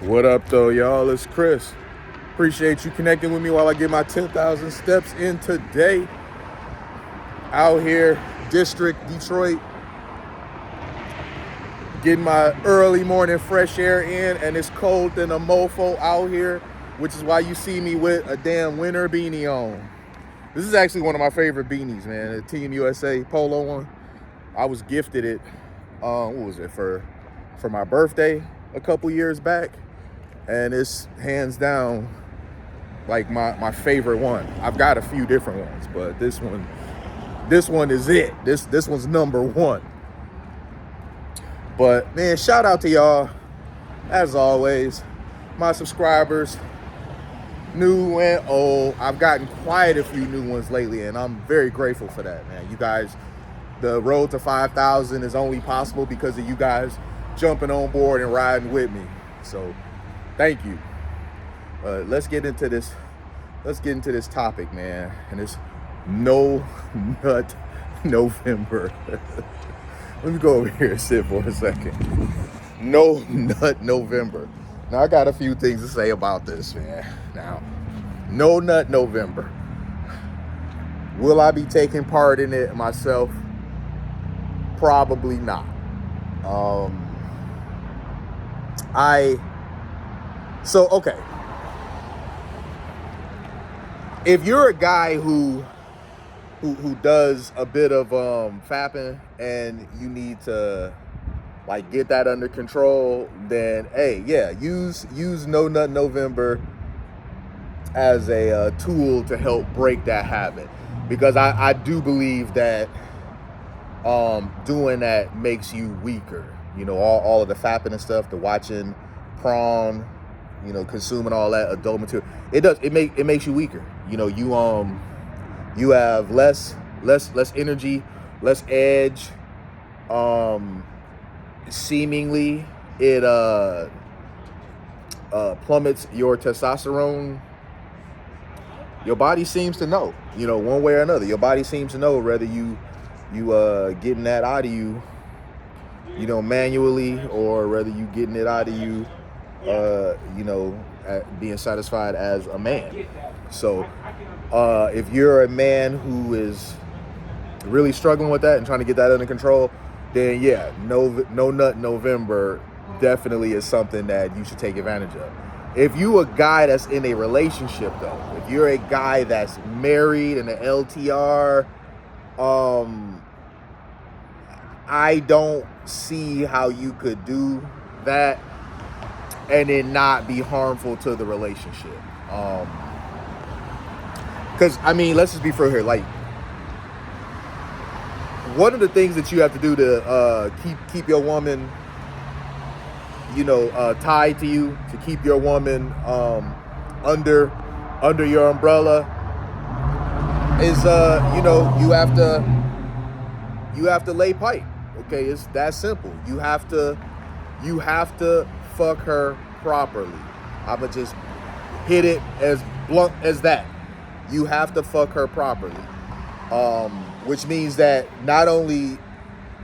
What up, though, y'all? It's Chris. Appreciate you connecting with me while I get my 10,000 steps in today. Out here, District, Detroit, getting my early morning fresh air in, and it's cold than a mofo out here, which is why you see me with a damn winter beanie on. This is actually one of my favorite beanies, man. The Team USA polo one. I was gifted it, what was it, for my birthday a couple years back. And it's hands down like my favorite one. I've got a few different ones, but this one is it. This one's number one. But man, shout out to y'all, as always, my subscribers, new and old. I've gotten quite a few new ones lately, and I'm very grateful for that, man. You guys, the road to 5,000 is only possible because of you guys jumping on board and riding with me. So thank you. Let's get into this. Let's get into this topic, man. And it's No Nut November. Let me go over here and sit for a second. No Nut November. Now, I got a few things to say about this, man. Now, No Nut November. Will I be taking part in it myself? Probably not. Okay. If you're a guy who does a bit of fapping and you need to like get that under control, then hey, yeah, use No Nut November as a tool to help break that habit, because I do believe that doing that makes you weaker. You know, all of the fapping and stuff, the watching porn, you know, consuming all that adult material, it makes you weaker. You know, you have less energy, less edge. Seemingly it plummets your testosterone. Your body seems to know, you know, one way or another. Your body seems to know whether you getting that out of you, you know, manually, or whether you getting it out of you, you know, being satisfied as a man. So if you're a man who is really struggling with that and trying to get that under control, then yeah, No Nut November definitely is something that you should take advantage of. If you a guy that's in a relationship, though, if you're a guy that's married in an LTR, I don't see how you could do that and it not be harmful to the relationship. Because, I mean, let's just be fair here. Like, one of the things that you have to do to keep your woman, you know, tied to you, to keep your woman under your umbrella is, you know, you have to lay pipe. Okay, it's that simple. You have to fuck her properly. I'ma just hit it as blunt as that. You have to fuck her properly. Which means that not only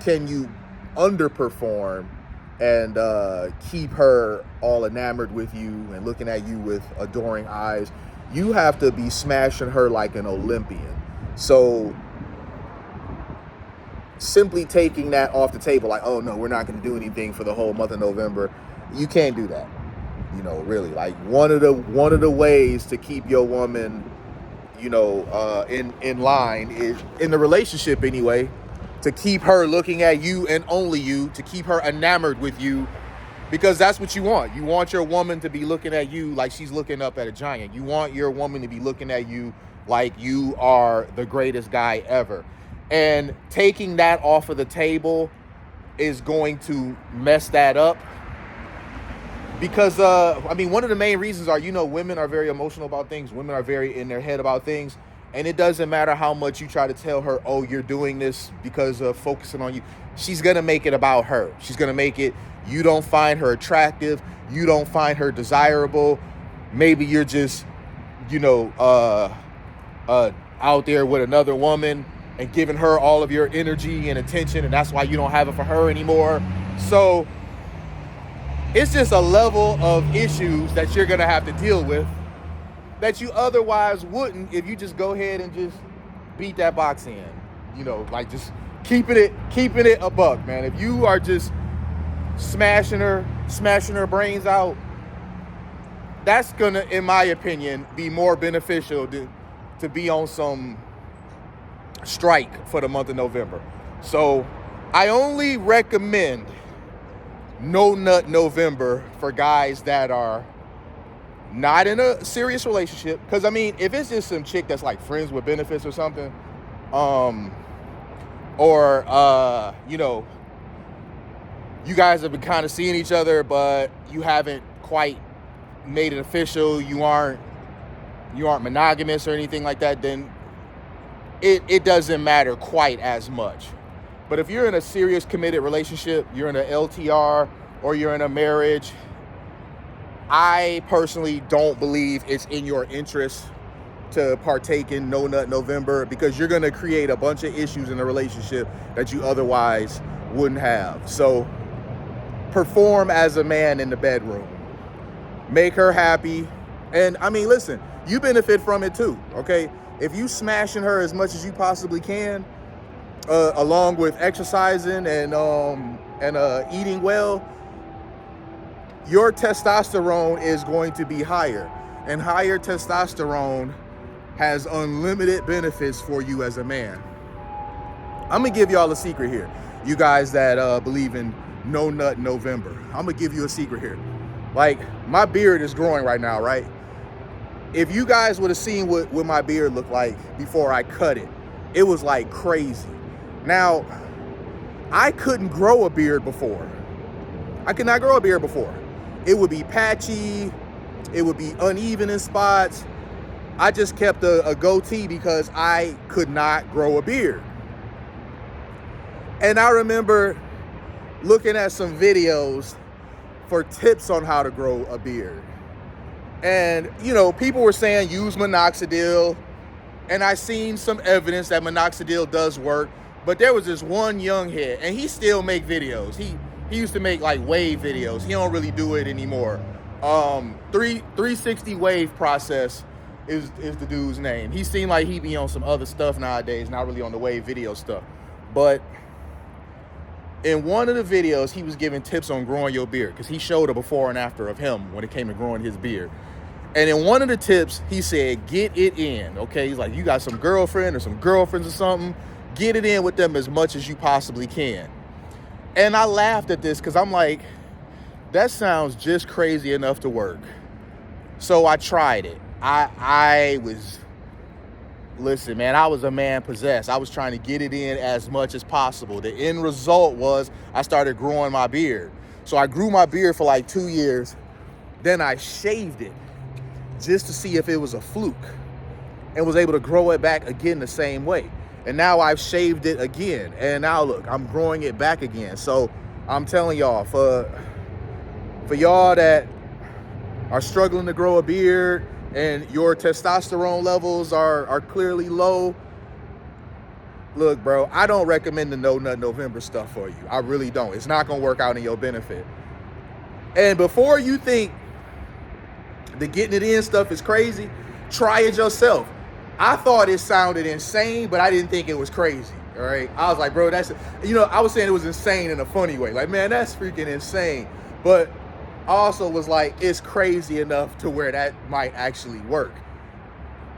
can you underperform and keep her all enamored with you and looking at you with adoring eyes, you have to be smashing her like an Olympian. So simply taking that off the table, like, oh no, we're not going to do anything for the whole month of November, you can't do that. You know, really, like one of the ways to keep your woman, you know, in line is, in the relationship anyway, to keep her looking at you and only you, to keep her enamored with you, because that's what you want. You want your woman to be looking at you like she's looking up at a giant. You want your woman to be looking at you like you are the greatest guy ever. And taking that off of the table is going to mess that up. Because, I mean, one of the main reasons are, you know, women are very emotional about things. Women are very in their head about things. And it doesn't matter how much you try to tell her, oh, you're doing this because of focusing on you. She's going to make it about her. She's going to make it, you don't find her attractive. You don't find her desirable. Maybe you're just, you know, out there with another woman and giving her all of your energy and attention, and that's why you don't have it for her anymore. So it's just a level of issues that you're gonna have to deal with that you otherwise wouldn't if you just go ahead and just beat that box in. You know, like just keeping it a buck, man. If you are just smashing her brains out, that's gonna, in my opinion, be more beneficial to be on some strike for the month of November. So I only recommend No Nut November for guys that are not in a serious relationship. Because I mean, if it's just some chick that's like friends with benefits or something, or you know, you guys have been kind of seeing each other, but you haven't quite made it official, you aren't monogamous or anything like that, then it doesn't matter quite as much. But if you're in a serious committed relationship, you're in an LTR or you're in a marriage, I personally don't believe it's in your interest to partake in No Nut November, because you're going to create a bunch of issues in a relationship that you otherwise wouldn't have. So perform as a man in the bedroom. Make her happy. And I mean, listen, you benefit from it too, okay? If you smashing her as much as you possibly can, along with exercising and eating well, your testosterone is going to be higher. And higher testosterone has unlimited benefits for you as a man. I'm gonna give y'all a secret here. You guys that believe in No Nut November, I'm gonna give you a secret here. Like, my beard is growing right now, right? If you guys would have seen what my beard looked like before I cut it, it was like crazy. Now, I couldn't grow a beard before. I could not grow a beard before. It would be patchy. It would be uneven in spots. I just kept a goatee because I could not grow a beard. And I remember looking at some videos for tips on how to grow a beard. And, you know, people were saying use minoxidil. And I seen some evidence that minoxidil does work. But there was this one young head, and he still make videos. He used to make like wave videos. He don't really do it anymore. 360 wave process is the dude's name. He seemed like he be on some other stuff nowadays, not really on the wave video stuff. But in one of the videos, he was giving tips on growing your beard, because he showed a before and after of him when it came to growing his beard. And in one of the tips, he said, get it in, okay? He's like, you got some girlfriend or some girlfriends or something, get it in with them as much as you possibly can. And I laughed at this because I'm like, that sounds just crazy enough to work. So I tried it. Listen, man, I was a man possessed. I was trying to get it in as much as possible. The end result was I started growing my beard. So I grew my beard for like 2 years. Then I shaved it just to see if it was a fluke, and was able to grow it back again the same way. And now I've shaved it again. And now look, I'm growing it back again. So I'm telling y'all, for y'all that are struggling to grow a beard and your testosterone levels are clearly low, look, bro, I don't recommend the No Nut November stuff for you. I really don't. It's not going to work out in your benefit. And before you think the getting it in stuff is crazy, try it yourself. I thought it sounded insane, but I didn't think it was crazy, all right? I was like, bro, that's, you know, I was saying it was insane in a funny way. Like, man, that's freaking insane. But I also was like, it's crazy enough to where that might actually work.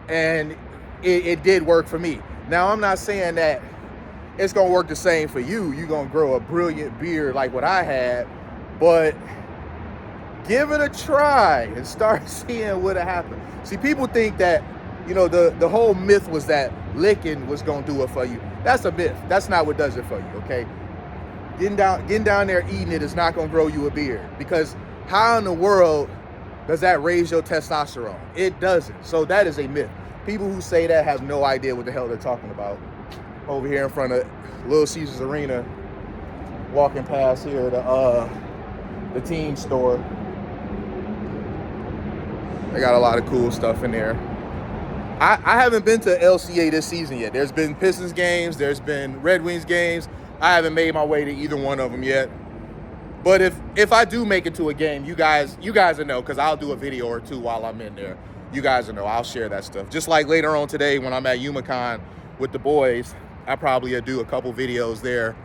And it did work for me. Now, I'm not saying that it's going to work the same for you. You're going to grow a brilliant beard like what I had, but give it a try and start seeing what'll happen. See, people think that, you know, the whole myth was that licking was going to do it for you. That's a myth. That's not what does it for you, okay? Getting down there eating it is not going to grow you a beard, because how in the world does that raise your testosterone? It doesn't. So that is a myth. People who say that have no idea what the hell they're talking about. Over here in front of Little Caesars Arena, walking past here, the team store. They got a lot of cool stuff in there. I haven't been to LCA this season yet. There's been Pistons games. There's been Red Wings games. I haven't made my way to either one of them yet. But if I do make it to a game, you guys will know, because I'll do a video or two while I'm in there. You guys will know. I'll share that stuff. Just like later on today when I'm at UMACon with the boys, I probably will do a couple videos there.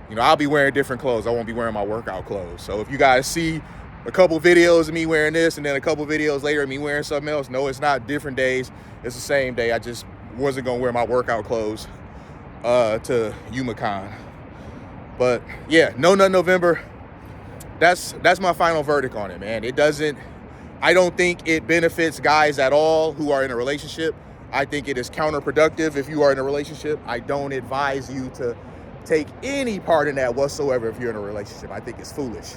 You know, I'll be wearing different clothes. I won't be wearing my workout clothes. So if you guys see a couple videos of me wearing this and then a couple videos later of me wearing something else, no, it's not different days. It's the same day. I just wasn't going to wear my workout clothes to UMACon. But yeah, No Nut November. That's my final verdict on it, man. I don't think it benefits guys at all who are in a relationship. I think it is counterproductive if you are in a relationship. I don't advise you to take any part in that whatsoever if you're in a relationship. I think it's foolish.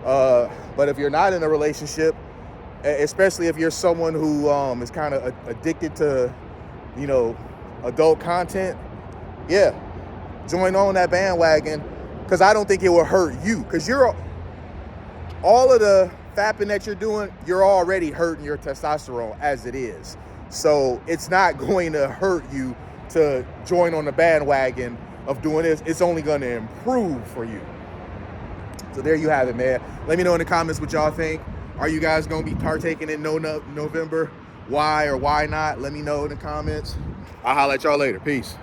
But if you're not in a relationship, especially if you're someone who is kind of addicted to, you know, adult content, yeah, join on that bandwagon, because I don't think it will hurt you, because all of the fapping that you're doing, you're already hurting your testosterone as it is. So it's not going to hurt you to join on the bandwagon of doing this. It's only going to improve for you. So there you have it, man. Let me know in the comments what y'all think. Are you guys going to be partaking in No Nut November? Why or why not? Let me know in the comments. I'll holler at y'all later. Peace.